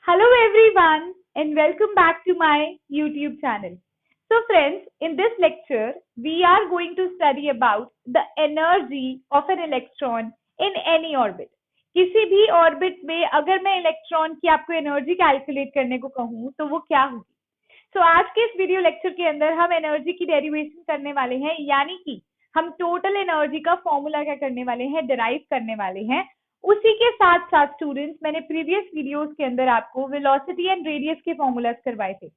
Hello everyone and welcome back to my YouTube channel. So friends, in this lecture, we are going to study about the energy of an electron in any orbit. किसी भी orbit में अगर मैं electron की आपको energy calculate करने को कहूँ तो वो क्या होगी। आज के इस वीडियो लेक्चर के अंदर हम एनर्जी की डेरिवेशन करने वाले हैं, यानी कि हम टोटल एनर्जी का फॉर्मूला क्या करने वाले हैं, डिराइव करने वाले हैं। उसी के साथ साथ स्टूडेंट्स, मैंने प्रीवियस वीडियोस के अंदर आपको वेलोसिटी एंड रेडियस के फॉर्मूलाज करवाए थे।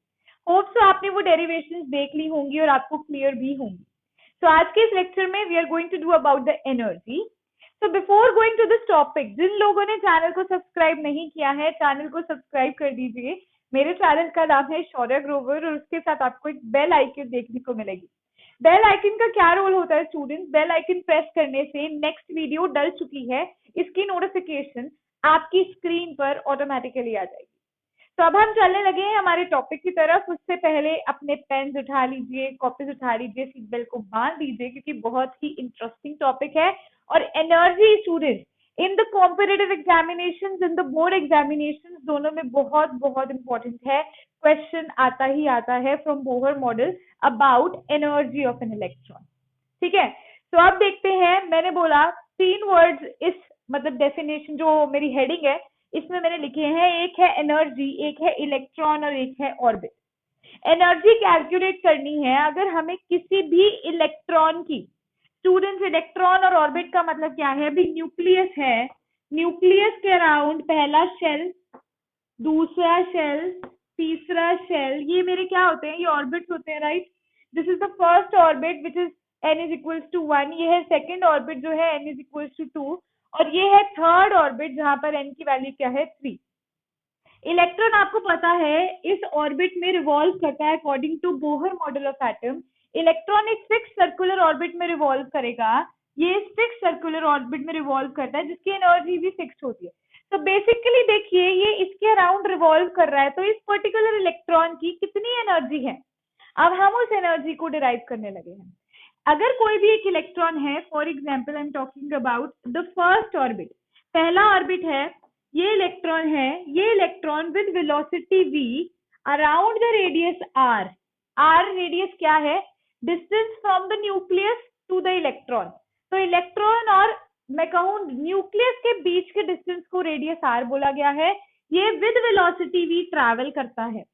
होप सो आपने वो डेरिवेशंस देख ली होंगी और आपको क्लियर भी होंगी। आज के इस लेक्चर में we are going to do about the energy. Before going to this topic, जिन लोगों ने चैनल को सब्सक्राइब नहीं किया है, चैनल को सब्सक्राइब कर दीजिए। मेरे चैनल का नाम है शौर्य ग्रोवर और उसके साथ आपको एक बेल आइकन देखने को मिलेगी। बेल आइकन का क्या रोल होता है स्टूडेंट्स? बेल आइकन प्रेस करने से नेक्स्ट वीडियो डल चुकी है इसकी नोटिफिकेशन आपकी स्क्रीन पर ऑटोमेटिकली आ जाएगी। अब हम चलने लगे हैं हमारे टॉपिक की तरफ। उससे पहले अपने पेन्स उठा लीजिए, कॉपीज उठा लीजिए, सीट बेल्ट को बांध दीजिए क्योंकि बहुत ही इंटरेस्टिंग टॉपिक है। और energy student in the competitive examinations, in the board examinations, दोनों में बहुत बहुत इंपॉर्टेंट है। क्वेश्चन आता ही आता है from Bohr model about energy of an electron. ठीक है, तो अब देखते हैं। मैंने बोला 3 वर्ड्स इस मतलब डेफिनेशन जो मेरी हेडिंग है इसमें मैंने लिखे हैं। एक है एनर्जी, एक है इलेक्ट्रॉन और एक है ऑर्बिट। एनर्जी कैलकुलेट करनी है अगर हमें किसी भी इलेक्ट्रॉन की। स्टूडेंट्स, इलेक्ट्रॉन और ऑर्बिट का मतलब क्या है? अभी न्यूक्लियस है, न्यूक्लियस के अराउंड पहला शेल, दूसरा शेल, तीसरा शेल, ये मेरे क्या होते हैं? ये ऑर्बिट्स होते हैं, right. This is the first orbit which is n is equals to 1। ये है सेकेंड ऑर्बिट जो है n is equals to 2 और ये है थर्ड ऑर्बिट जहां पर n की वैल्यू क्या है? 3। इलेक्ट्रॉन आपको पता है इस ऑर्बिट में रिवॉल्व करता है according to Bohr model of atom. Electron एक फिक्स सर्कुलर ऑर्बिट में रिवॉल्व करेगा, ये फिक्स सर्कुलर ऑर्बिट में रिवॉल्व करता है जिसकी एनर्जी भी फिक्स होती है। तो बेसिकली देखिए ये इसके अराउंड रिवॉल्व कर रहा है, तो इस पर्टिकुलर इलेक्ट्रॉन की कितनी एनर्जी है? अब हम उस एनर्जी को डिराइव करने लगे हैं। अगर कोई भी एक इलेक्ट्रॉन है, for example I am talking about the first orbit, पहला ऑर्बिट है, ये इलेक्ट्रॉन है, ये electron with velocity v around the radius r। r radius क्या है? Distance from the nucleus to the electron. तो इलेक्ट्रॉन और मैं कहूं न्यूक्लियस के बीच के डिस्टेंस को रेडियस r बोला गया है। ये विद वेलोसिटी v ट्रैवल करता है।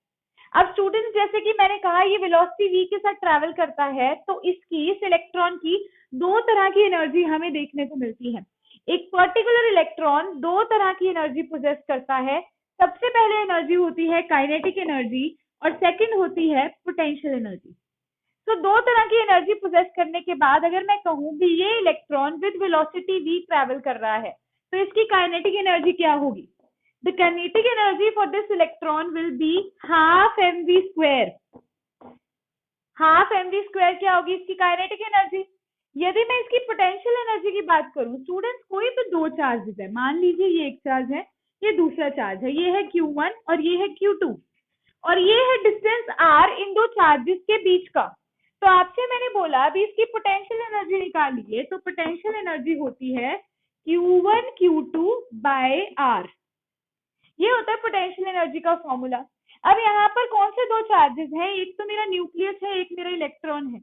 अब स्टूडेंट्स, जैसे कि मैंने कहा ये वेलोसिटी v के साथ ट्रैवल करता है, तो इस इलेक्ट्रॉन की 2 तरह की एनर्जी हमें देखने को मिलती है। एक पर्टिकुलर इलेक्ट्रॉन 2 तरह की एनर्जी पोजेस करता है। सबसे पहले एनर्जी होती है काइनेटिक एनर्जी और सेकंड होती है पोटेंशियल एनर्जी। तो 2 तरह की एनर्जी पोजेस करने के बाद अगर मैं कहूं कि ये electron with velocity v travel कर रहा है तो इसकी काइनेटिक एनर्जी क्या होगी? The kinetic energy for this electron will be half mv square। Half mv square क्या होगी इसकी काइनेटिक एनर्जी? यदि मैं इसकी पोटेंशियल एनर्जी की बात करूं स्टूडेंट्स, कोई भी 2 चार्जेस है, मान लीजिए ये एक चार्ज है, ये दूसरा चार्ज है, ये है q1 और ये है q2 और ये है डिस्टेंस r इन 2 चार्जेस के बीच का। तो आपसे मैंने बोला अभी इसकी पोटेंशियल एनर्जी निकालिए, तो पोटेंशियल एनर्जी होती है q1 q2 बाय r। ये होता है पोटेंशियल एनर्जी का फॉर्मूला। अब यहाँ पर कौन से 2 चार्जेस हैं? एक तो मेरा न्यूक्लियस है, एक मेरा इलेक्ट्रॉन है।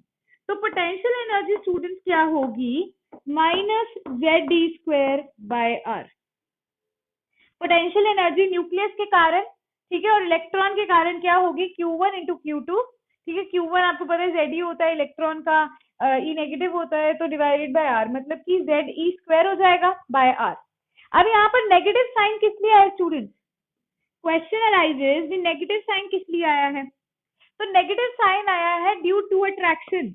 तो पोटेंशियल एनर्जी स्टूडेंट्स क्या होगी? Minus ZD² by r। Potential energy nucleus के कारण, ठीक है, और इलेक्ट्रॉन के कारण क्या होगी? Q1 into Q2। ठीक है, Q1 आपको पता है ZE होता है, इलेक्ट्रॉन का E नेगेटिव होता है, तो डिवाइडेड बाय r, मतलब कि ZE² हो जाएगा बाय r। अब यहाँ पर नेगेटिव साइन किस लिए आया students? Question arises the negative sign किस लिए आया है? तो नेगेटिव साइन आया है due to attraction.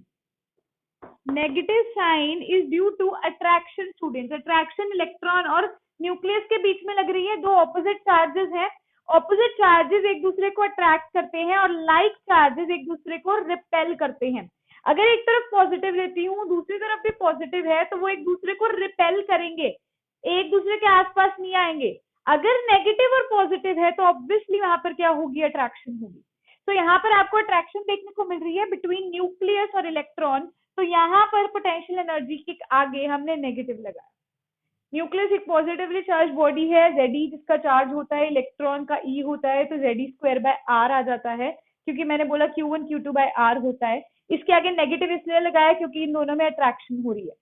Negative sign is due to attraction students. Attraction electron और न्यूक्लियस के बीच में लग रही है। 2 ऑपोजिट चार्जेस हैं, ऑपोजिट चार्जेस एक दूसरे को अट्रैक्ट करते हैं और लाइक चार्जेस एक दूसरे को रिपेल करते हैं। अगर एक तरफ पॉजिटिव लेती हूँ, दूसरी तरफ भी पॉजिटिव है, तो वो एक दूसरे को रिपेल करेंगे, एक दूसरे के आसपास नहीं आएंगे। अगर नेगेटिव और पॉजिटिव है तो ऑब्वियसली वहां पर क्या होगी? अट्रैक्शन होगी। तो यहाँ पर आपको अट्रैक्शन देखने को मिल रही है बिटवीन न्यूक्लियस और इलेक्ट्रॉन। तो यहाँ पर पोटेंशियल एनर्जी के आगे हमने नेगेटिव लगाया। न्यूक्लियस एक पॉजिटिवली चार्ज बॉडी है, Ze जिसका चार्ज होता है इलेक्ट्रॉन का E होता है, तो Ze2/r आ जाता है, क्योंकि मैंने बोला Q1 Q2/r होता है। इसके आगे नेगेटिव इसलिए लगाया क्योंकि इन दोनों में अट्रैक्शन हो रही है।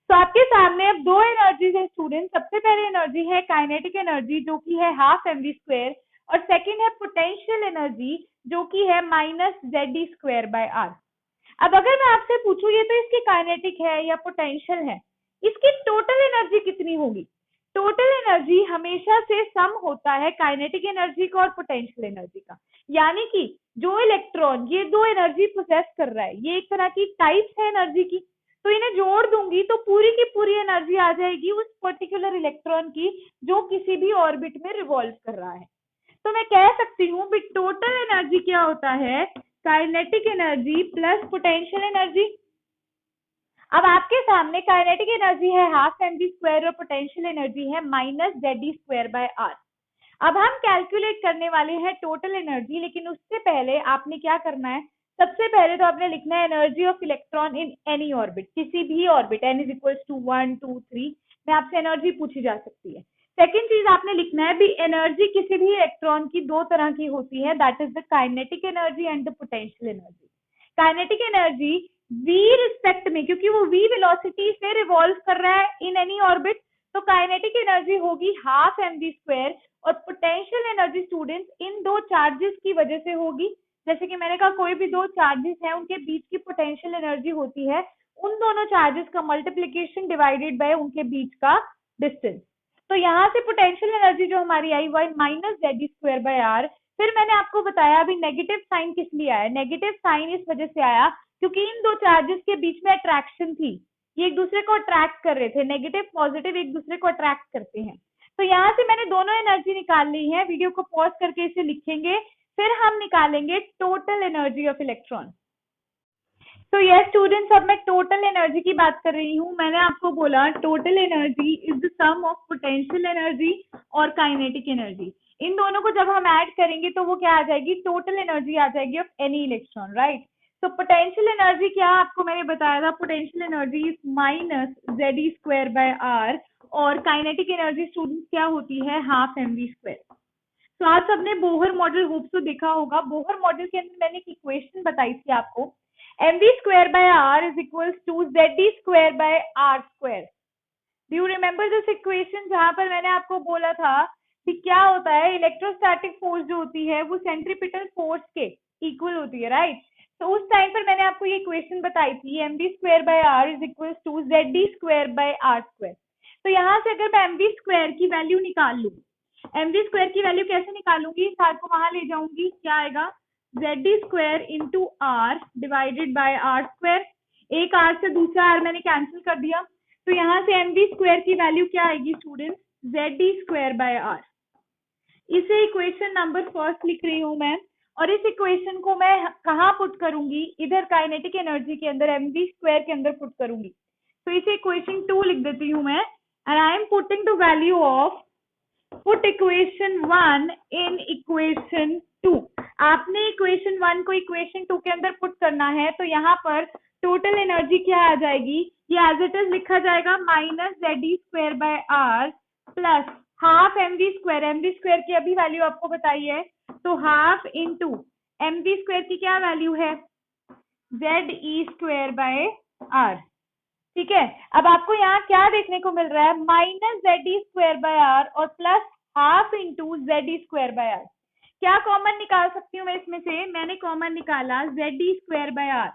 तो आपके सामने अब दो एनर्जीज है स्टूडेंट। सबसे पहले एनर्जी है काइनेटिक एनर्जी जो कि है ½ mv², और सेकेंड है पोटेंशियल एनर्जी जो कि है -Ze²/r। अब अगर मैं आपसे पूछूं ये तो इसकी काइनेटिक है या पोटेंशियल है, इसकी टोटल एनर्जी कितनी होगी? टोटल एनर्जी हमेशा से सम होता है काइनेटिक एनर्जी का और पोटेंशियल एनर्जी का। यानी कि जो इलेक्ट्रॉन ये दो एनर्जी प्रोसेस कर रहा है, ये एक तरह की टाइप्स है एनर्जी की, तो इन्हें जोड़ दूंगी तो पूरी की पूरी एनर्जी आ जाएगी उस पर्टिकुलर इलेक्ट्रॉन की जो किसी भी ऑर्बिट में रिवॉल्व कर रहा है। तो मैं कह सकती हूँ कि टोटल एनर्जी क्या होता है, kinetic energy plus potential energy. अब आपके सामने काइनेटिक एनर्जी है ½ mv² और पोटेंशियल एनर्जी है -Ze²/r। अब हम कैलकुलेट करने वाले हैं टोटल एनर्जी, लेकिन उससे पहले आपने क्या करना है, सबसे पहले तो आपने लिखना है energy of electron in any orbit, किसी भी ऑर्बिट n = 1 2 3 में आपसे एनर्जी पूछी जा सकती है। सेकेंड चीज आपने लिखना है भी एनर्जी किसी भी इलेक्ट्रॉन की दो तरह की होती है, that is the kinetic energy and the potential energy. Kinetic energy v respect में, क्योंकि वो v वेलोसिटी से रिवॉल्व कर रहा है इन एनी ऑर्बिट, तो काइनेटिक एनर्जी होगी ½ mv², और पोटेंशियल एनर्जी स्टूडेंट्स इन दो चार्जेस की वजह से होगी। जैसे कि मैंने कहा कोई भी दो चार्जेस हैं उनके बीच की पोटेंशियल एनर्जी होती है उन दोनों चार्जेस का मल्टीप्लीकेशन डिवाइडेड बाय उनके बीच का डिस्टेंस। तो यहाँ से पोटेंशियल एनर्जी जो हमारी आई वो -Ze²/r। फिर मैंने आपको बताया अभी नेगेटिव साइन किस लिए आया, नेगेटिव साइन इस वजह से आया क्योंकि इन दो चार्जेस के बीच में अट्रैक्शन थी, ये एक दूसरे को अट्रैक्ट कर रहे थे, नेगेटिव पॉजिटिव एक दूसरे को अट्रैक्ट करते हैं। तो यहाँ से मैंने दोनों एनर्जी निकाल ली है, वीडियो को पॉज करके इसे लिखेंगे, फिर हम निकालेंगे टोटल एनर्जी ऑफ इलेक्ट्रॉन। तो यस स्टूडेंट्स, अब मैं टोटल एनर्जी की बात कर रही हूँ। मैंने आपको बोला total energy is the sum of potential energy और काइनेटिक एनर्जी। इन दोनों को जब हम ऐड करेंगे तो वो क्या आ जाएगी, टोटल एनर्जी आ जाएगी ऑफ एनी इलेक्ट्रॉन, राइट। तो पोटेंशियल एनर्जी क्या आपको मैंने बताया था, पोटेंशियल एनर्जी इज -Ze²/r, और काइनेटिक एनर्जी स्टूडेंट्स क्या होती है, ½ mv²। तो आज सबने बोहर मॉडल होप तो देखा होगा। बोहर मॉडल के अंदर मैंने एक इक्वेशन बताई थी आपको, mv²/r is equals to Ze²/r²। Do you remember this equation, जहां पर मैंने आपको बोला था कि क्या होता है, इलेक्ट्रोस्टैटिक फोर्स जो होती है वो सेंट्रीपिटल फोर्स के इक्वल होती है, राइट। तो उस टाइम पर मैंने आपको ये इक्वेशन बताई थी, mv²/r is equals to Ze²/r²। तो यहाँ से अगर मैं mv² की वैल्यू निकाल लूँ, mv² की वैल्यू कैसे निकालूंगी, सार को वहां ले जाऊंगी, क्या आएगा, Ze² into r divided by r²। एक r से दूसरा r मैंने कैंसिल कर दिया, तो यहाँ से mv² की वैल्यू क्या आएगी स्टूडेंट्स, Ze²/r। इसे इक्वेशन नंबर फर्स्ट लिख रही हूँ मैं, और इस इक्वेशन को मैं कहाँ पुट करूंगी, इधर काइनेटिक एनर्जी के अंदर mv² के अंदर पुट करूंगी। तो इसे इक्वेशन 2 लिख देती हूँ मैं, and I am putting the value of, put equation 1 in equation 2। आपने इक्वेशन 1 को इक्वेशन 2 के अंदर पुट करना है, तो यहाँ पर टोटल एनर्जी क्या आ जाएगी, ये एज इट इज लिखा जाएगा -Ze²/r प्लस ½ mv²। mv² की अभी वैल्यू आपको बताई है, तो हाफ इंटू mv² की क्या वैल्यू है, Ze²/r। ठीक है, अब आपको यहाँ क्या देखने को मिल रहा है, -Ze²/r और प्लस हाफ इंटू Ze²/r। क्या कॉमन निकाल सकती हूँ मैं इसमें से, मैंने कॉमन निकाला Ze²/r,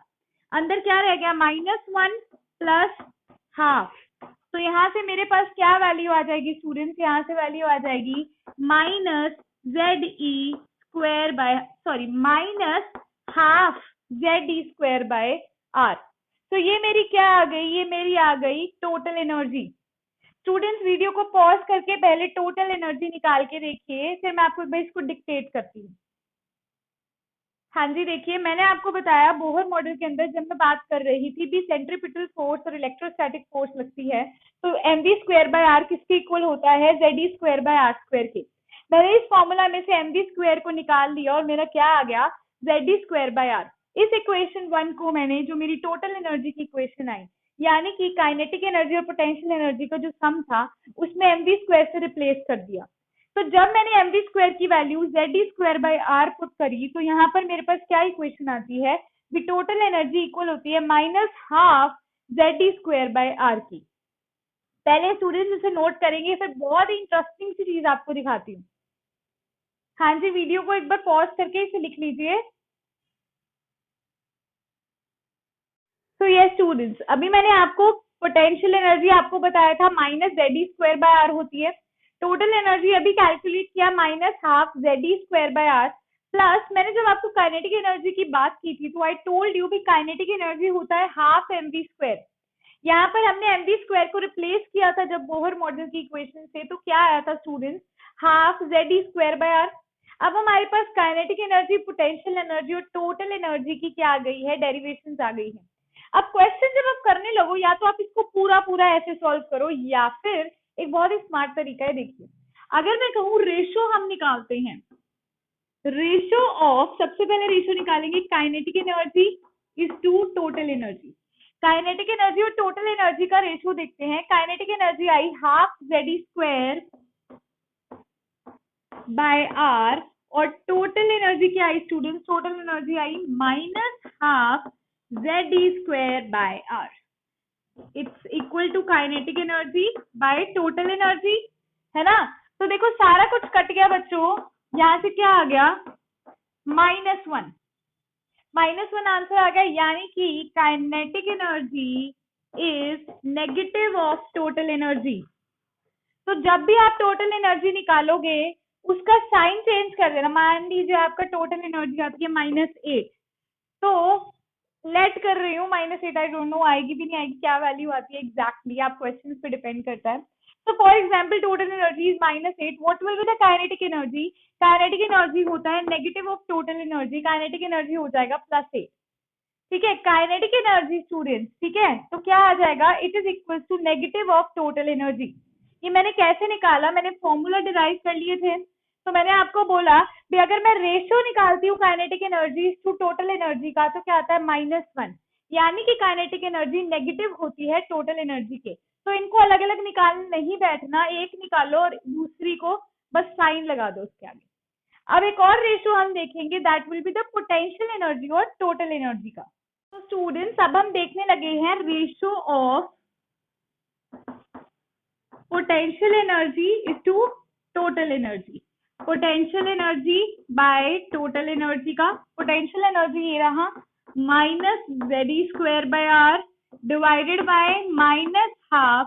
अंदर क्या रह गया, -1 प्लस हाफ। तो यहाँ से मेरे पास क्या वैल्यू आ जाएगी स्टूडेंट्स, यहाँ से वैल्यू आ जाएगी -हाफ Ze²/r। तो ये मेरी क्या आ गई, ये मेरी आ गई टोटल एनर्जी। स्टूडेंट्स वीडियो को पॉज करके पहले टोटल एनर्जी निकाल के देखिए, फिर मैं आपको इसको डिक्टेट करती हूँ। हाँ जी, देखिए मैंने आपको बताया बोहर मॉडल के अंदर जब मैं बात कर रही थी भी सेंट्रीपिटल फोर्स और इलेक्ट्रोस्टैटिक फोर्स लगती है, तो mv²/r किसके इक्वल होता है, Ze²/r² के। मैंने इस फॉर्मूला में से mv² को निकाल लिया और मेरा क्या आ गया, Ze²/r। इस इक्वेशन 1 को मैंने, जो मेरी टोटल एनर्जी की इक्वेशन आई, यानी कि काइनेटिक एनर्जी और पोटेंशियल एनर्जी का जो सम था उसमें mv स्क्वायर से रिप्लेस कर दिया। तो जब मैंने mv स्क्वायर की value zd square by r put करी तो यहाँ पर मेरे पास क्या इक्वेशन आती है, टोटल एनर्जी इक्वल होती है -12 zd स्क्वायर बाय आर की। पहले स्टूडेंट्स इसे नोट करेंगे, फिर बहुत ही इंटरेस्टिंग सी चीज आपको दिखाती हूँ। हाँ जी, वीडियो को एक बार पॉज करके इसे लिख लीजिए। तो ये स्टूडेंट्स, अभी मैंने आपको पोटेंशियल एनर्जी आपको बताया था -zd स्क्वायर बाय आर होती है। टोटल एनर्जी अभी कैलकुलेट किया -12 zd square by r, plus मैंने जब आपको काइनेटिक एनर्जी की बात की थी तो आई टोल्ड यू भी काइनेटिक एनर्जी होता है ½ mv स्क्वायर। यहाँ पर हमने mv स्क्वायर को रिप्लेस किया था जब बोहर मॉडल की इक्वेशन से, तो क्या आया था students, ½ zd square by r. अब हमारे पास काइनेटिक एनर्जी, पोटेंशियल एनर्जी और टोटल एनर्जी की क्या आ गई है, डेरिवेशंस आ गई है। अब क्वेश्चन जब आप करने लगो, या तो आप इसको पूरा पूरा ऐसे सॉल्व करो, या फिर एक बहुत ही स्मार्ट तरीका है। देखिए, अगर मैं कहूँ रेशो हम निकालते हैं, रेशो ऑफ, सबसे पहले रेशो निकालेंगे kinetic energy is to total energy. Kinetic energy और टोटल एनर्जी का रेशो देखते हैं। काइनेटिक एनर्जी आई ½ zd स्क्वायर बाय आर, और टोटल एनर्जी क्या आई स्टूडेंट्स, टोटल एनर्जी आई -½ zd square by R. It's equal to kinetic energy by total energy, है ना। तो देखो सारा कुछ कट गया बच्चों, यहां से क्या आ गया, -1, -1 आंसर आ गया, यानी कि kinetic energy is negative of total energy. तो जब भी आप टोटल एनर्जी निकालोगे उसका साइन चेंज कर देना। मान लीजिए आपका टोटल एनर्जी आती है -8, तो लेट कर रही हूँ -8, आई डोंट नो आएगी भी नहीं आएगी, क्या वैल्यू आती है एग्जैक्टली, आप क्वेश्चन पे डिपेंड करता है। तो for example total energy is -8, what will be the kinetic energy, kinetic energy होता है negative of total energy, kinetic energy हो जाएगा +8। ठीक है, काइनेटिक एनर्जी स्टूडेंट, ठीक है, तो क्या आ जाएगा, it is equal to negative of total energy. ये मैंने कैसे निकाला, मैंने फॉर्मूला डिराइव कर लिए थे। तो मैंने आपको बोला भी अगर मैं रेशियो निकालती हूँ kinetic energy to total energy का, तो क्या आता है -1, यानी कि काइनेटिक एनर्जी नेगेटिव होती है टोटल एनर्जी के। तो इनको अलग अलग निकालने नहीं बैठना, एक निकालो और दूसरी को बस साइन लगा दो उसके आगे। अब एक और रेशियो हम देखेंगे, that will be the potential energy और टोटल एनर्जी का। तो स्टूडेंट्स अब हम देखने लगे हैं ratio of potential energy is to total energy, potential energy by total energy का। पोटेंशियल एनर्जी ये रहा -zd square by r divided by -½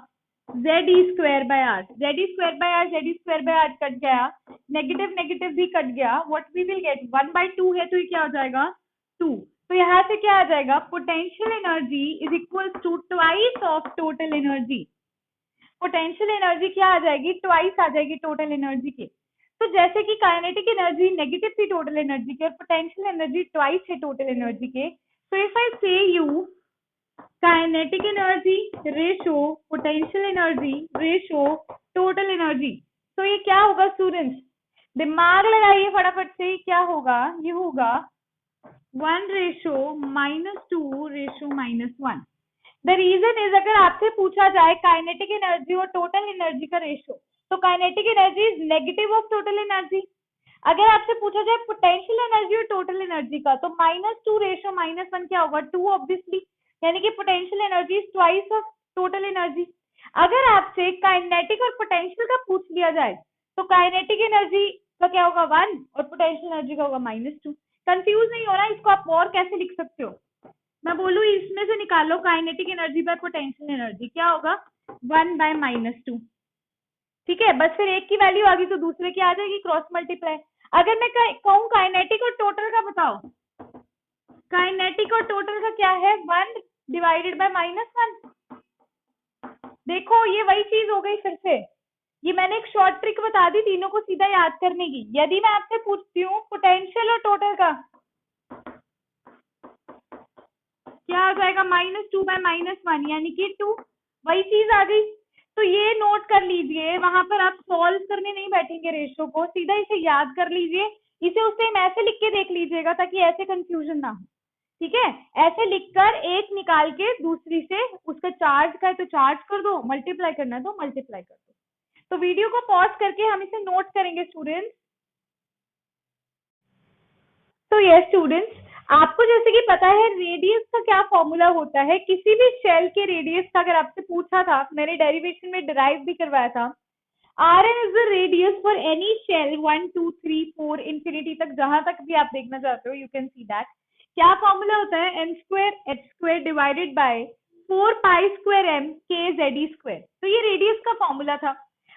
zd square by r. zd square by r, zd square by r cut गया, negative negative भी cut गया, what we will get 1/2 है, तो ये क्या हो जाएगा 2। तो यहाँ से क्या आ जाएगा, potential energy is equal to twice of total energy. Potential energy क्या आ जाएगी, ट्वाइस आ जाएगी टोटल एनर्जी के। तो जैसे कि काइनेटिक एनर्जी नेगेटिव थी टोटल एनर्जी के और पोटेंशियल एनर्जी ट्वाइस है टोटल एनर्जी के, तो इफ आई से you kinetic energy ratio potential energy ratio total energy, तो ये क्या होगा स्टूडेंट्स, दिमाग लगाइए फटाफट से, क्या होगा, ये होगा 1:-2:-1। द रीजन इज, अगर आपसे पूछा जाए काइनेटिक एनर्जी और टोटल एनर्जी का रेशो, तो kinetic energy is negative of total energy. अगर आपसे पूछा जाए पोटेंशियल एनर्जी और टोटल एनर्जी का, तो -2:-1 क्या होगा, 2 ऑब्वियसली, यानी कि potential energy is twice of total energy. अगर आपसे काइनेटिक और पोटेंशियल का पूछ लिया जाए, तो काइनेटिक एनर्जी का क्या होगा 1 और पोटेंशियल एनर्जी का होगा -2। कंफ्यूज नहीं होना, इसको आप और कैसे लिख सकते हो, मैं बोलूँ इसमें से निकालो kinetic energy bye potential energy, क्या होगा 1/-2। ठीक है, बस फिर एक की वैल्यू आ गई तो दूसरे की आ जाएगी, क्रॉस मल्टीप्लाई। अगर मैं कहूँ काइनेटिक और टोटल का बताओ, काइनेटिक और टोटल का क्या है 1 डिवाइडेड बाय -1। देखो ये वही चीज हो गई फिर से, ये मैंने एक शॉर्ट ट्रिक बता दी तीनों को सीधा याद करने की। यदि मैं आपसे पूछती हूँ पोटेंशियल और टोटल का, क्या आ जाएगा -2/-1, यानी कि 2, वही चीज आ गई। तो ये नोट कर लीजिए, वहां पर आप सॉल्व करने नहीं बैठेंगे रेशो को, सीधा इसे याद कर लीजिए, इसे उस टाइम ऐसे लिख के देख लीजिएगा ताकि ऐसे कंफ्यूजन ना हो। ठीक है, ऐसे लिखकर एक निकाल के दूसरी से उसका चार्ज का है तो चार्ज कर दो, मल्टीप्लाई करना है तो मल्टीप्लाई कर दो। तो वीडियो को पॉज करके हम इसे नोट करेंगे स्टूडेंट्स। तो यस स्टूडेंट्स, आपको जैसे कि पता है रेडियस का क्या फॉर्मूला होता है। किसी भी शेल के रेडियस का अगर आपसे पूछा था, मैंने डेरिवेशन में डिराइव भी करवाया था, Rn is the radius for any shell 1, 2, 3, 4 infinity तक, जहां तक भी आप देखना चाहते हो, यू कैन सी दैट। क्या फॉर्मूला होता है, m square h square divided bye 4 pi square m k z square. तो ये रेडियस का फॉर्मूला था।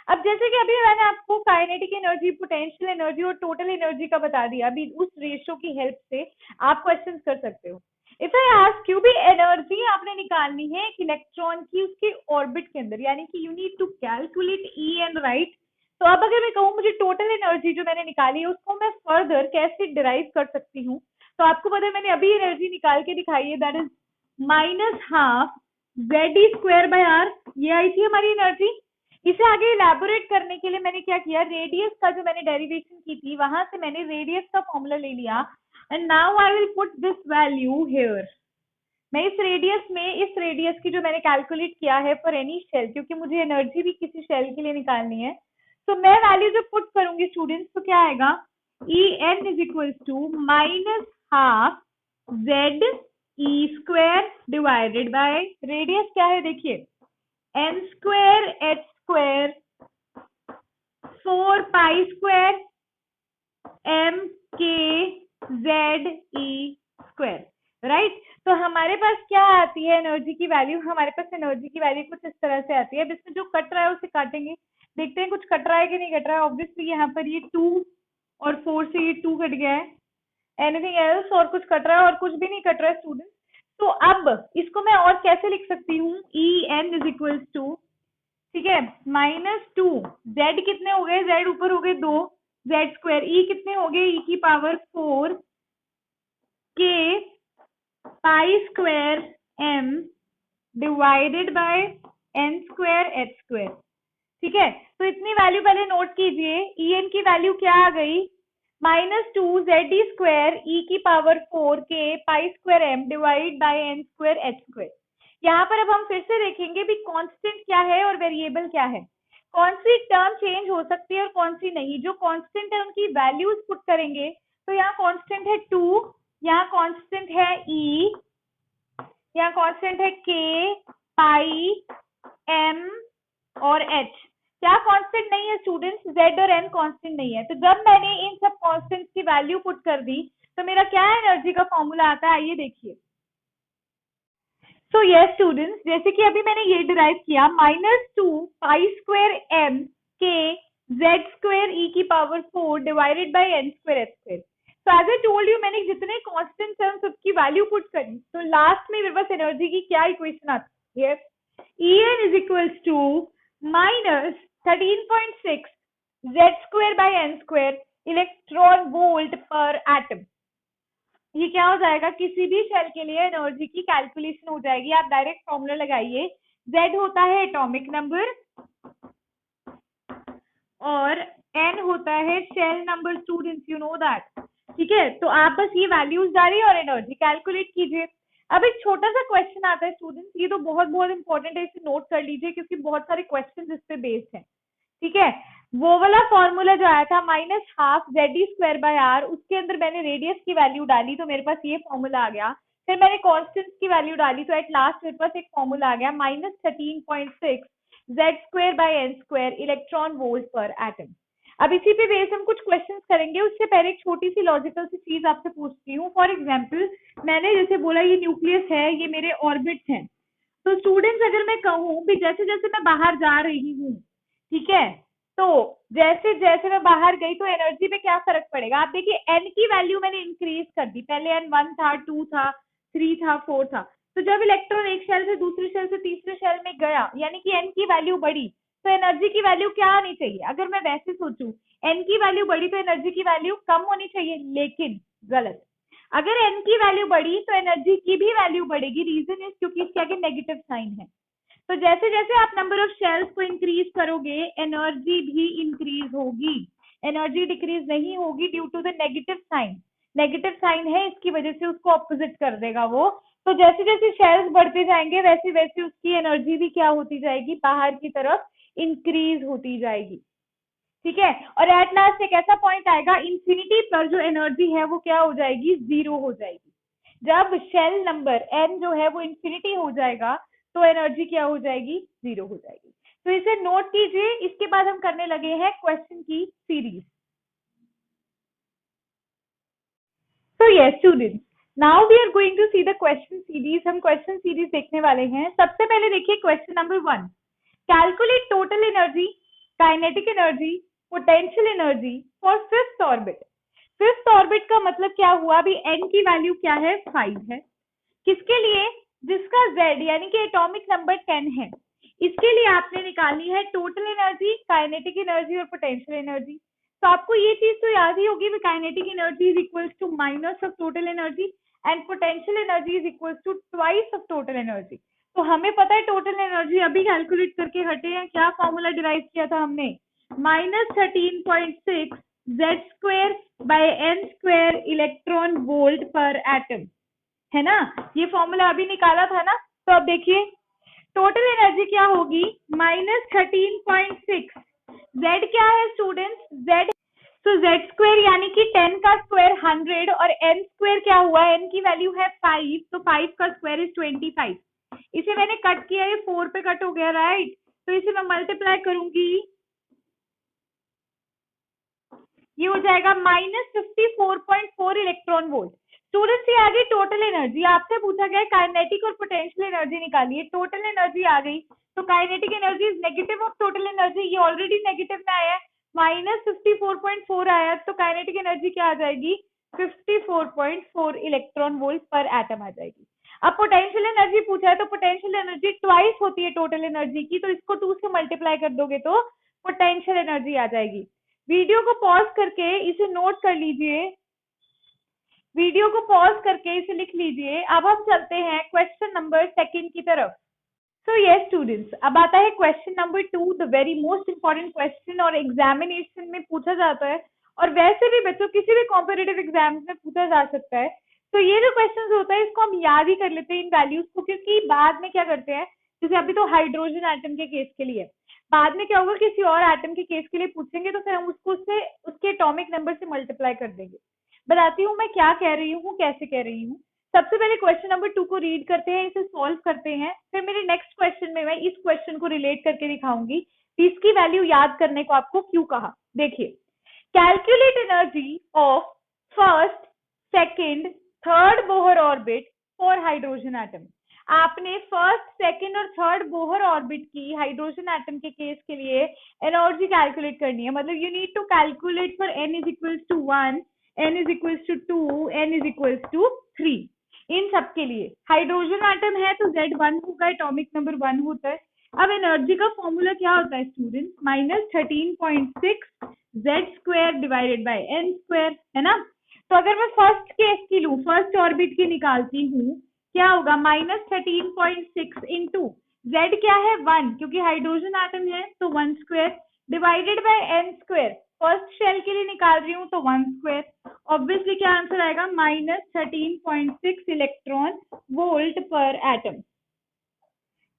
अब जैसे कि अभी मैंने आपको काइनेटिक एनर्जी, पोटेंशियल एनर्जी और टोटल एनर्जी का बता दिया, अभी उस रेशियो की हेल्प से आप क्वेश्चन कर सकते हो। इफ आई आस्क यू भी एनर्जी आपने निकालनी है एक इलेक्ट्रॉन की उसके ऑर्बिट के अंदर, यानी कि you need to calculate E and right. तो अब अगर मैं कहूँ मुझे टोटल एनर्जी जो मैंने निकाली है उसको मैं फर्दर कैसे डिराइव कर सकती हूँ, तो आपको पता है मैंने अभी एनर्जी निकाल के दिखाई है, दैट इज -12 Z² r। ये आई थी हमारी एनर्जी। इसे आगे इलेबोरेट करने के लिए मैंने क्या किया, रेडियस का जो मैंने डेरिवेशन की थी वहां से मैंने रेडियस का फॉर्मूला ले लिया, and now I will put this value here. मैं इस रेडियस की जो मैंने कैलकुलेट किया है फॉर एनी शेल, क्योंकि मुझे एनर्जी भी किसी शेल के लिए निकालनी है, तो मैं वैल्यू जो पुट करूंगी स्टूडेंट्स तो क्या आएगा, E n is equal to -12 Z² divided by radius क्या है देखिए, n square h square 4 pi square m k z e square, right. तो हमारे पास क्या आती है एनर्जी की वैल्यू, हमारे पास एनर्जी की वैल्यू कुछ इस तरह से आती है। अब इसमें जो कट रहा है उसे काटेंगे, देखते हैं कुछ कट रहा है कि नहीं कट रहा है। ऑब्वियसली यहाँ पर ये 2 और 4 से ये 2 कट गया है, एनीथिंग एल्स, और कुछ कट रहा है और कुछ भी नहीं कट रहा है स्टूडेंट। तो अब इसको मैं और कैसे लिख सकती हूँ, E n is equal to, ठीक है, -2 z कितने हो गए, z ऊपर हो गए 2 Z², ई कितने हो गए, ई की power 4 k pi square m divided by n square h square. ठीक है, तो इतनी वैल्यू पहले नोट कीजिए। ई एन की वैल्यू क्या आ गई, -2 Z² ई की power 4 k pi square m divide by n square h square. यहाँ पर अब हम फिर से देखेंगे भी कांस्टेंट क्या है और वेरिएबल क्या है। कौन सी टर्म चेंज हो सकती है और कौन सी नहीं। जो कांस्टेंट है उनकी वैल्यूज पुट करेंगे, तो यहाँ कांस्टेंट है 2, यहाँ कांस्टेंट है ई, यहाँ कांस्टेंट है k पाई m और h। क्या कांस्टेंट नहीं है स्टूडेंट्स, z और n कांस्टेंट नहीं है। तो जब मैंने इन सब कांस्टेंट्स की वैल्यू पुट कर दी तो मेरा क्या एनर्जी का फॉर्मूला आता है, आइए देखिए। सो यस स्टूडेंट्स, जैसे कि अभी मैंने ये डिराइव किया, -2 पाई square m k Z² e की power 4 divided by n square h square. तो एज आई टोल्ड यू, मैंने जितने कांस्टेंट टर्म्स सबकी वैल्यू पुट करी, तो लास्ट में मेरे पास एनर्जी की क्या इक्वेशन आती है, En is equal to -13.6 Z² by n square electron volt per atom. ये क्या हो जाएगा, किसी भी शेल के लिए एनर्जी की कैलकुलेशन हो जाएगी। आप डायरेक्ट फॉर्मूला लगाइए, Z होता है एटॉमिक नंबर और N होता है shell number, students you know that. ठीक है, तो आप बस ये वैल्यूज डालिए और एनर्जी कैलकुलेट कीजिए। अब एक छोटा सा क्वेश्चन आता है स्टूडेंट्स, ये तो बहुत बहुत इंपॉर्टेंट है, इसे नोट कर लीजिए क्योंकि बहुत सारे क्वेश्चन इस पे बेस्ड हैं। ठीक है, वो वाला फॉर्मूला जो आया था -12 Z²/r, उसके अंदर मैंने रेडियस की वैल्यू डाली तो मेरे पास ये फॉर्मूला आ गया। फिर मैंने कांस्टेंट्स की वैल्यू डाली तो एट लास्ट मेरे पास एक फॉर्मूला आ गया -13.6 Z²/n² electron volt per atom. अब इसी पे बेस हम कुछ क्वेश्चंस करेंगे। उससे पहले एक छोटी सी लॉजिकल सी चीज आपसे पूछती हूँ। फॉर एग्जाम्पल, मैंने जैसे बोला ये न्यूक्लियस है, ये मेरे ऑर्बिट्स हैं। तो स्टूडेंट्स अगर मैं कहूँ भी जैसे जैसे मैं बाहर जा रही हूँ, ठीक है, तो जैसे जैसे मैं बाहर गई तो एनर्जी पे क्या फर्क पड़ेगा। आप देखिए एन की वैल्यू मैंने इंक्रीज कर दी, पहले एन 1 था, 2 था, 3 था, 4 था। तो जब इलेक्ट्रॉन एक शेल से दूसरे शेल से तीसरे शेल में गया, यानी कि एन की वैल्यू बढ़ी, तो एनर्जी की वैल्यू क्या आनी चाहिए। अगर मैं वैसे सोचूं, एन की वैल्यू बढ़ी तो एनर्जी की वैल्यू कम होनी चाहिए, लेकिन गलत। अगर एन की वैल्यू बढ़ी तो एनर्जी की भी वैल्यू बढ़ेगी। रीजन इज क्योंकि इसके आगे नेगेटिव साइन है। तो जैसे जैसे आप नंबर ऑफ शेल्स को इंक्रीज करोगे, एनर्जी भी इंक्रीज होगी, एनर्जी डिक्रीज नहीं होगी due to the negative sign. Negative sign है, इसकी वजह से उसको ऑपोजिट कर देगा वो। तो जैसे जैसे शेल्स बढ़ते जाएंगे वैसे वैसे उसकी एनर्जी भी क्या होती जाएगी, बाहर की तरफ इंक्रीज होती जाएगी। ठीक है, और एट लास्ट एक ऐसा पॉइंट आएगा इंफिनिटी पर जो एनर्जी है वो क्या हो जाएगी, जीरो हो जाएगी। जब शेल नंबर n जो है वो इंफिनिटी हो जाएगा तो एनर्जी क्या हो जाएगी, जीरो हो जाएगी। तो इसे नोट कीजिए। इसके बाद हम करने लगे हैं क्वेश्चन की series. So yes students, now we are going to see the question series। हम क्वेश्चन सीरीज देखने वाले हैं। सबसे पहले देखिए question number 1, calculate total energy, kinetic energy, potential energy for fifth orbit. Fifth orbit का मतलब क्या हुआ, अभी n की वैल्यू क्या है, 5 है। किसके लिए, जिसका z यानी कि एटॉमिक नंबर 10 है। इसके लिए आपने निकालनी है टोटल एनर्जी, काइनेटिक एनर्जी और पोटेंशियल एनर्जी। तो आपको ये चीज तो याद ही होगी, kinetic energy is equals to minus of total energy and potential energy is equals to twice of total energy. तो हमें पता है टोटल एनर्जी अभी कैलकुलेट करके हटे हैं, क्या फॉर्मूला डिराइव किया था हमने, -13.6 z square by n square electron volt per atom, है ना। ये फॉर्मूला अभी निकाला था ना। तो अब देखिए टोटल एनर्जी क्या होगी, -13.6, z क्या है स्टूडेंट्स, z, तो z स्क्वायर यानी कि 10 का स्क्वायर 100 और n स्क्वायर क्या हुआ, n की वैल्यू है 5, तो 5 का स्क्वायर इज 25। इसे मैंने कट किया, ये 4 पे कट हो गया, राइट। तो इसे मैं मल्टीप्लाई करूंगी, ये हो जाएगा -54.4 इलेक्ट्रॉन वोल्ट। स्टूडेंट्स ये आ गई टोटल एनर्जी। आपसे पूछा गया काइनेटिक और पोटेंशियल एनर्जी निकालिए, टोटल एनर्जी आ गई। तो kinetic energy is negative of total energy, ये ऑलरेडी नेगेटिव में आया है, -54.4 आया, तो काइनेटिक एनर्जी क्या आ जाएगी, 54.4 इलेक्ट्रॉन वोल्ट पर एटम आ जाएगी। अब पोटेंशियल एनर्जी पूछा है, तो पोटेंशियल एनर्जी ट्वाइस होती है टोटल एनर्जी की, तो इसको 2 से मल्टीप्लाई कर दोगे तो पोटेंशियल एनर्जी आ जाएगी। वीडियो को पॉज करके इसे नोट कर लीजिए, वीडियो को पॉज करके इसे लिख लीजिए। अब हम चलते हैं क्वेश्चन नंबर 2 की तरफ। सो यस स्टूडेंट्स, अब आता है question number 2, the very most important question, और एग्जामिनेशन में पूछा जाता है, और वैसे भी बच्चों किसी भी कॉम्पिटिटिव एग्जाम्स में पूछा जा सकता है। तो ये जो क्वेश्चन होता है इसको हम याद ही कर लेते हैं इन वैल्यूज को, क्योंकि बाद में क्या करते हैं, जैसे अभी तो हाइड्रोजन एटम के केस के लिए, बाद में क्या होगा किसी और एटम के केस के लिए पूछेंगे तो फिर हम उसको उससे उसके एटॉमिक नंबर से मल्टीप्लाई कर देंगे। बताती हूँ मैं क्या कह रही हूँ, कैसे कह रही हूँ। सबसे पहले क्वेश्चन नंबर 2 को रीड करते हैं, इसे सॉल्व करते हैं, फिर मेरे नेक्स्ट क्वेश्चन में मैं इस क्वेश्चन को रिलेट करके दिखाऊंगी इसकी वैल्यू याद करने को आपको क्यों कहा। देखिए, calculate energy of first, second, third Bohr orbit for hydrogen atom. आपने फर्स्ट, सेकेंड और थर्ड बोहर ऑर्बिट की हाइड्रोजन एटम के केस के लिए एनर्जी कैलकुलेट करनी है। मतलब you need to calculate for n is equals to 1, n is equals to 2, n is equals to 3। इन सब के लिए हाइड्रोजन एटम है तो Z1 होगा, एटॉमिक नंबर 1 होता है। अब एनर्जी का फॉर्मूला क्या होता है student, -13.6 Z square divided by n square, है ना। तो अगर मैं फर्स्ट केस की लूं, फर्स्ट ऑर्बिट की निकालती हूँ, क्या होगा, -13.6 इंटू Z क्या है 1, क्योंकि हाइड्रोजन एटम है तो 1 square, divided by n square, first shell के लिए निकाल रही हूँ तो 1 स्क्वायर। ऑब्वियसली क्या आंसर आएगा, -13.6 इलेक्ट्रॉन वोल्ट पर एटम।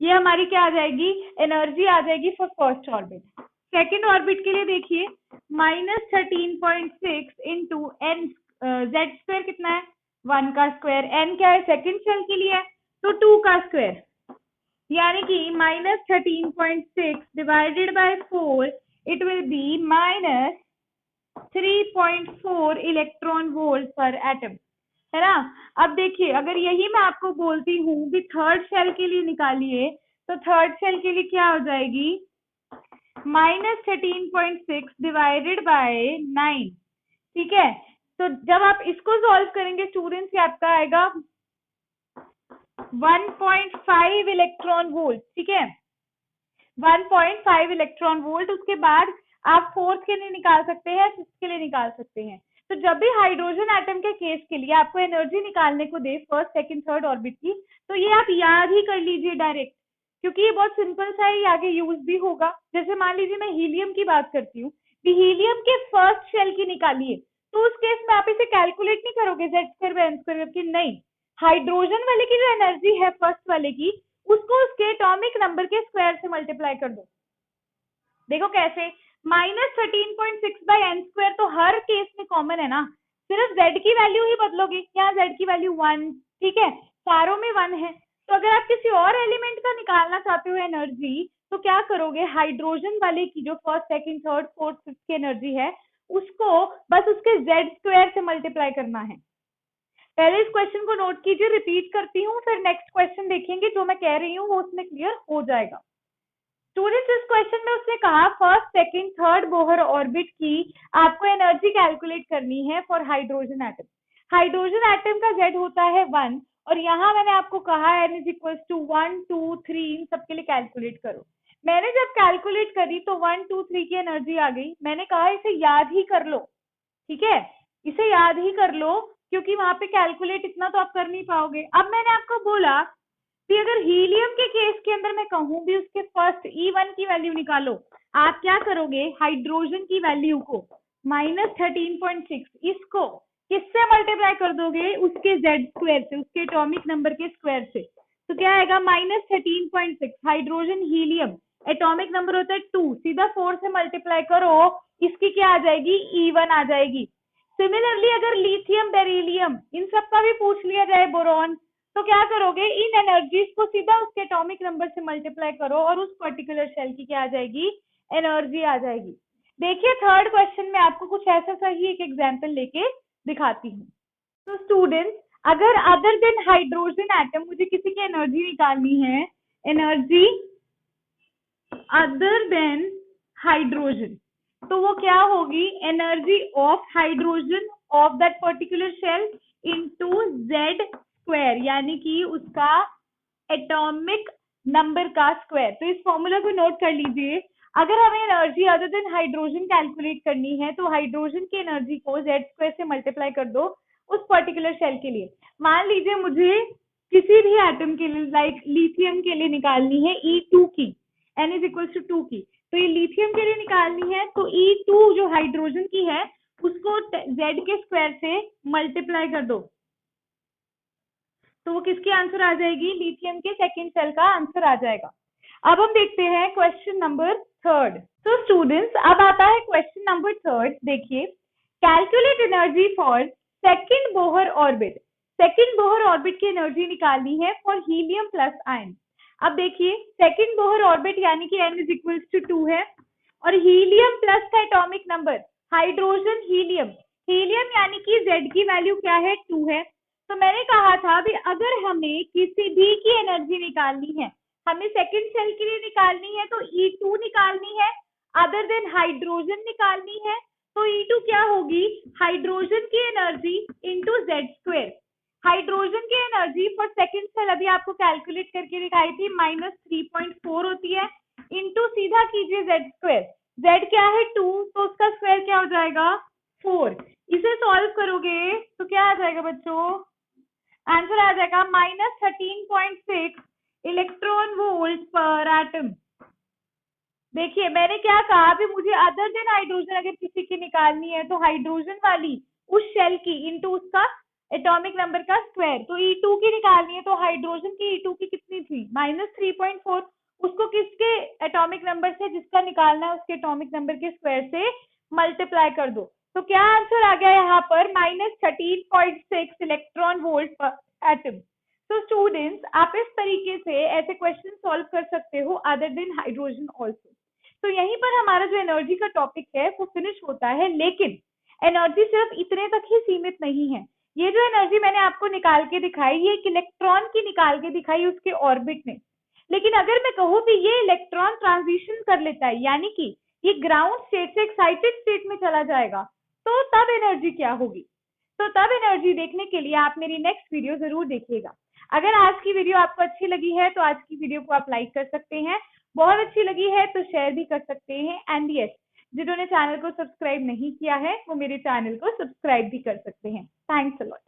ये हमारी क्या आ जाएगी, एनर्जी आ जाएगी for first orbit. Second orbit के लिए देखिए, -13.6 इंटू n, Z स्क्वायर कितना है, 1 का स्क्वायर, n क्या है, सेकेंड शेल के लिए तो 2 का स्क्वायर, यानी कि -13.6 divided by 4, it will be -3.4 electron volt per atom, है ना। अब देखिए, अगर यही मैं आपको बोलती हूँ कि थर्ड शेल के लिए निकालिए, तो थर्ड शेल के लिए क्या हो जाएगी, -13.6 डिवाइडेड बाय 9, ठीक है। तो जब आप इसको सॉल्व करेंगे स्टूडेंट्स, ये आपका आएगा 1.5 इलेक्ट्रॉन वोल्ट, ठीक है, 1.5 इलेक्ट्रॉन वोल्ट। उसके बाद आप फोर्थ के लिए निकाल सकते हैं, फिफ्थ के लिए निकाल सकते हैं। तो जब भी हाइड्रोजन एटम के केस के लिए आपको एनर्जी निकालने को दे फर्स्ट, सेकंड, थर्ड ऑर्बिट की, तो ये आप याद ही कर लीजिए डायरेक्ट, क्योंकि ये बहुत सिंपल सा है, ये आगे यूज भी होगा। जैसे मान लीजिए मैं हीलियम की बात करती हूँ, हीलियम के फर्स्ट शेल की निकालिए, तो उस केस में आप इसे कैलकुलेट नहीं करोगे Z² की, नहीं, हाइड्रोजन वाले की जो एनर्जी है फर्स्ट वाले की, उसको उसके एटॉमिक नंबर के स्क्वायर से मल्टीप्लाई कर दो। देखो कैसे, -13.6/n² तो हर केस में कॉमन है ना, सिर्फ z की वैल्यू ही बदलोगे, यहाँ z की वैल्यू 1, ठीक है, सारों में 1 है। तो अगर आप किसी और एलिमेंट का निकालना चाहते हो एनर्जी, तो क्या करोगे, हाइड्रोजन वाले की जो first second third fourth fifth की एनर्जी है, उसको बस उसके Z² से मल्टीप्लाई करना है। पहले इस क्वेश्चन को नोट कीजिए, रिपीट करती हूँ, फिर नेक्स्ट क्वेश्चन देखेंगे, जो मैं कह रही हूँ वो उसमें क्लियर हो जाएगा। स्टूडेंट्स, इस क्वेश्चन में उसने कहा first second third Bohr orbit की आपको एनर्जी कैलकुलेट करनी है for hydrogen atom. Hydrogen atom का Z होता है 1, और यहाँ मैंने आपको कहा n इज इक्वल टू 1 2 3, इन सबके लिए कैलकुलेट करो। मैंने जब कैलकुलेट करी तो 1 2 3 की एनर्जी आ गई। मैंने कहा इसे याद ही कर लो, ठीक है, इसे याद ही कर लो, क्योंकि वहां पे कैलकुलेट इतना तो आप कर नहीं पाओगे। अब मैंने आपको बोला कि अगर हीलियम के केस के अंदर मैं कहूं भी उसके फर्स्ट E1 की वैल्यू निकालो, आप क्या करोगे, हाइड्रोजन की वैल्यू को -13.6 इसको किससे मल्टीप्लाई कर दोगे, उसके Z² से, उसके एटॉमिक नंबर के स्क्वायर से। तो क्या आएगा, -13.6, हाइड्रोजन हीलियम एटॉमिक नंबर होता है 2, सीधा 4 से मल्टीप्लाई करो, इसकी क्या आ जाएगी, E1 आ जाएगी। सिमिलरली अगर लिथियम बेरिलियम इन सब का भी पूछ लिया जाए, बोरॉन, तो क्या करोगे, इन एनर्जीज को सीधा उसके एटॉमिक नंबर से मल्टीप्लाई करो और उस पर्टिकुलर शेल की क्या आ जाएगी, एनर्जी आ जाएगी। देखिए थर्ड क्वेश्चन में आपको कुछ ऐसा सा ही एक एग्जांपल लेके दिखाती हूँ। तो स्टूडेंट्स, अगर अदर देन हाइड्रोजन एटम मुझे किसी की एनर्जी निकालनी है, एनर्जी अदर देन हाइड्रोजन, तो वो क्या होगी, energy of hydrogen of that particular shell into Z², यानी कि उसका एटॉमिक नंबर का स्क्वायर। तो इस फॉर्मूला को नोट कर लीजिए। अगर हमें energy other than hydrogen calculate करनी है, तो हाइड्रोजन की एनर्जी को Z² से मल्टीप्लाई कर दो उस पर्टिकुलर शेल के लिए। मान लीजिए मुझे किसी भी एटम के लिए, लाइक लिथियम के लिए निकालनी है E2 की, n इज इक्वल टू 2 की, तो ये लिथियम के लिए निकालनी है, तो E2 जो हाइड्रोजन की है उसको Z के स्क्वायर से मल्टीप्लाई कर दो, तो वो किसकी आंसर आ जाएगी, लिथियम के सेकंड सेल का आंसर आ जाएगा। अब हम देखते हैं क्वेश्चन नंबर थर्ड। तो स्टूडेंट्स, अब आता है क्वेश्चन नंबर थर्ड। देखिए, calculate energy for second Bohr orbit. Second Bohr orbit की एनर्जी निकालनी है फॉर हीलियम प्लस आयन। अब देखिए, सेकंड बोहर ऑर्बिट यानी कि n इज इक्वल टू 2 है, और हीलियम प्लस का atomic number, hydrogen helium, helium यानी कि Z की वैल्यू क्या है, 2 है। तो मैंने कहा था भी अगर हमें किसी भी की एनर्जी निकालनी है, हमें सेकंड सेल के लिए निकालनी है, तो E2 निकालनी है, अदर देन हाइड्रोजन निकालनी है, तो E2 क्या होगी, हाइड्रोजन की एनर्जी इंटू Z²। हाइड्रोजन की एनर्जी फॉर सेकंड सेल अभी आपको कैलकुलेट करके दिखाई थी, -3.4 होती है, इंटू सीधा कीजिए Z²। Z क्या है, 2, तो उसका स्क्वायर क्या हो जाएगा, 4। इसे सॉल्व करोगे तो क्या आ जाएगा बच्चों, आंसर आ जाएगा -13.6 इलेक्ट्रॉन वोल्ट पर एटम। देखिए मैंने क्या कहा, भी मुझे अदर देन हाइड्रोजन अगर किसी की निकालनी है, तो हाइड्रोजन वाली उस शेल की इंटू उसका एटॉमिक नंबर का स्क्वायर। तो E2 की निकालनी है, तो हाइड्रोजन की E2 की कितनी थी, -3.4, उसको किसके एटॉमिक नंबर से, जिसका निकालना है उसके एटॉमिक नंबर के स्क्वायर से मल्टीप्लाई कर दो। तो क्या आंसर आ गया यहाँ पर, -13.6 इलेक्ट्रॉन वोल्ट पर एटम। तो स्टूडेंट्स, आप इस तरीके से ऐसे क्वेश्चन सॉल्व कर सकते हो अदर देन हाइड्रोजन ऑल्सो। तो यहीं पर हमारा जो एनर्जी का टॉपिक है वो फिनिश होता है, लेकिन एनर्जी सिर्फ इतने तक ही सीमित नहीं है। ये जो एनर्जी मैंने आपको निकाल के दिखाई, ये एक इलेक्ट्रॉन की निकाल के दिखाई उसके ऑर्बिट में, लेकिन अगर मैं कहूँ कि ये इलेक्ट्रॉन ट्रांजिशन कर लेता है, यानी कि ये ग्राउंड स्टेट से एक्साइटेड स्टेट में चला जाएगा, तो तब एनर्जी क्या होगी। तो तब एनर्जी देखने के लिए आप मेरी नेक्स्ट वीडियो जरूर देखिएगा। अगर आज की वीडियो आपको अच्छी लगी है तो आज की वीडियो को आप लाइक कर सकते हैं, बहुत अच्छी लगी है तो शेयर भी कर सकते हैं, एंड यस, जिन्होंने चैनल को सब्सक्राइब नहीं किया है वो मेरे चैनल को सब्सक्राइब भी कर सकते हैं। Thanks a lot.